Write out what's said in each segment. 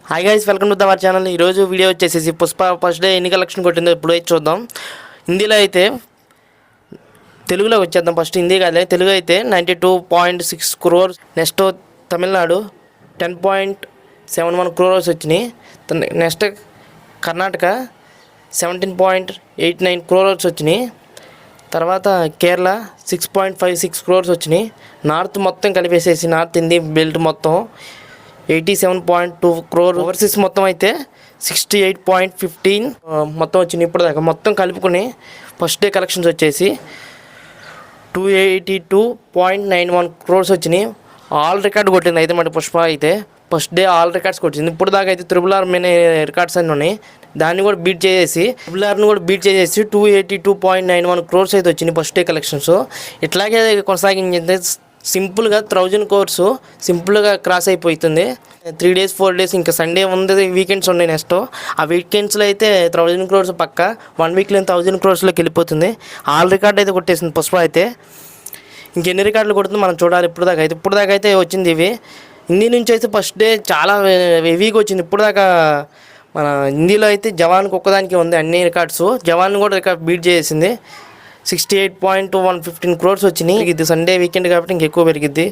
Hi guys, welcome to our channel. ఈరోజు video వచ్చేసి Pushpa first day ఎన్ని కలెక్షన్ కొట్టిందో ఇప్పుడు చూద్దాం. హిందీలో అయితే తెలుగులో వచ్చేద్దాం. ఫస్ట్ హిందీ కాదు, తెలుగు అయితే 92.6 crores. నెక్స్ట్ తమిళనాడు 10.71 crores వచ్చినాయి. నెక్స్ట్ కర్ణాటక 17.89 crores వచ్చినాయి. తర్వాత కేరళ 6.56 crores వచ్చినాయి. నార్త్ మొత్తం కలిపేసేసి నార్త్ హిందీ బెల్ట్ మొత్తం 87.2 crores. ఓవర్సీస్ మొత్తం అయితే 68.15 మొత్తం వచ్చినాయి. ఇప్పుడు దాకా మొత్తం కలుపుకొని ఫస్ట్ డే కలెక్షన్స్ వచ్చేసి 282.91 crores వచ్చినాయి. ఆల్ రికార్డ్ కొట్టింది అయితే మన పుష్ప అయితే ఫస్ట్ డే ఆల్ రికార్డ్స్ కొట్టింది. ఇప్పుడు దాకా అయితే RRR మెయిన్ రికార్డ్స్ అన్నీ ఉన్నాయి. దాన్ని కూడా బీట్ చేసేసి RRRని కూడా బీట్ చేసేసి 282.91 crores అయితే వచ్చినాయి ఫస్ట్ డే కలెక్షన్స్. ఇట్లాగే కొనసాగించింది. సింపుల్గా 1000 crores సింపుల్గా క్రాస్ అయిపోతుంది. 3 days 4 days ఇంకా సండే ఉంది, వీకెండ్స్ ఉన్నాయి. నెక్స్ట్ ఆ వీకెండ్స్లో అయితే 1000 crores పక్క 1 వీక్లో 1000 crores-లోకి వెళ్ళిపోతుంది. ఆల్ రికార్డ్ అయితే కొట్టేసింది పుష్ప అయితే. ఇంకెన్ని రికార్డులు కొడుతుందో మనం చూడాలి. ఇప్పుడు దాకా అయితే వచ్చింది ఇవి. హిందీ నుంచి అయితే ఫస్ట్ డే చాలా హెవీగా వచ్చింది. ఇప్పుడు దాకా మన హిందీలో అయితే జవాన్కి ఒక్కదానికి ఉంది అన్ని రికార్డ్స్. జవాన్ కూడా రికార్డ్ బీట్ చేసింది. 68.115 crores వచ్చినాయి. ఇది సండే వీకెండ్ కాబట్టి ఇంకెక్కువ పెరిగిద్ది.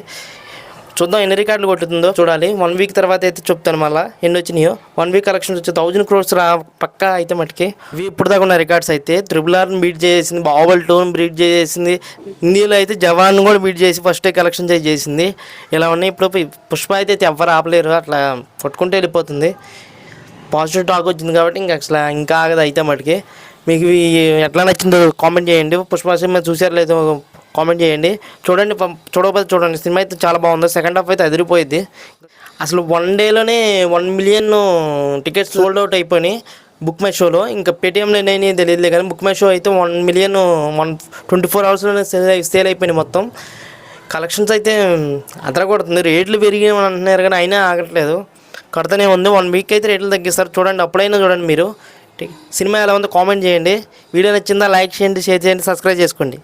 చూద్దాం ఎన్ని రికార్డులు కొట్టుతుందో చూడాలి. 1 వీక్ తర్వాత అయితే చెప్తాను మళ్ళీ ఎన్ని వచ్చినాయో. 1 వీక్ కలెక్షన్స్ వచ్చి 1000 crores పక్కా అయితే మటుకి. ఇవి ఇప్పుడు దాకా ఉన్న రికార్డ్స్ అయితే RRRని బీట్ చేసింది, బాహుబలి 2ని బీట్ చేసింది. హిందీలో అయితే జవాన్ కూడా బీట్ చేసి ఫస్ట్ డే కలెక్షన్స్ అయితే చేసింది. ఇలా ఉన్నాయి. ఇప్పుడు పుష్ప అయితే ఎవరు ఆపలేరు, అట్లా కొట్టుకుంటూ వెళ్ళిపోతుంది. పాజిటివ్ టాక్ వచ్చింది కాబట్టి ఇంకా ఆగదు అయితే మటుకి. మీకు ఎట్లా నచ్చిందో కామెంట్ చేయండి. పుష్ప సినిమా చూసారో లేదో కామెంట్ చేయండి. చూడకపోతే చూడండి. సినిమా అయితే చాలా బాగుంది. సెకండ్ హాఫ్ అయితే అదిరిపోయింది. అసలు 1 డేలోనే 1 million టికెట్స్ సోల్డ్ అవుట్ అయిపోయినాయి బుక్ మై షోలో. ఇంకా పేటీఎంలో నేను తెలియదులే కానీ బుక్ మై షో అయితే 1 million 24 hours-లోనే సేల్ అయిపోయినాయి మొత్తం. కలెక్షన్స్ అయితే అదరగొడుతుంది. రేట్లు పెరిగినాయి అంటున్నారు కానీ అయినా ఆగట్లేదు, కడతనే ఉంది. 1 వీక్ అయితే రేట్లు తగ్గిస్తారు. చూడండి, అప్పుడైనా చూడండి మీరు. సినిమా ఎలా ఉందో కామెంట్ చేయండి. వీడియో నచ్చిందా లైక్ చేయండి, షేర్ చేయండి, సబ్స్క్రైబ్ చేసుకోండి.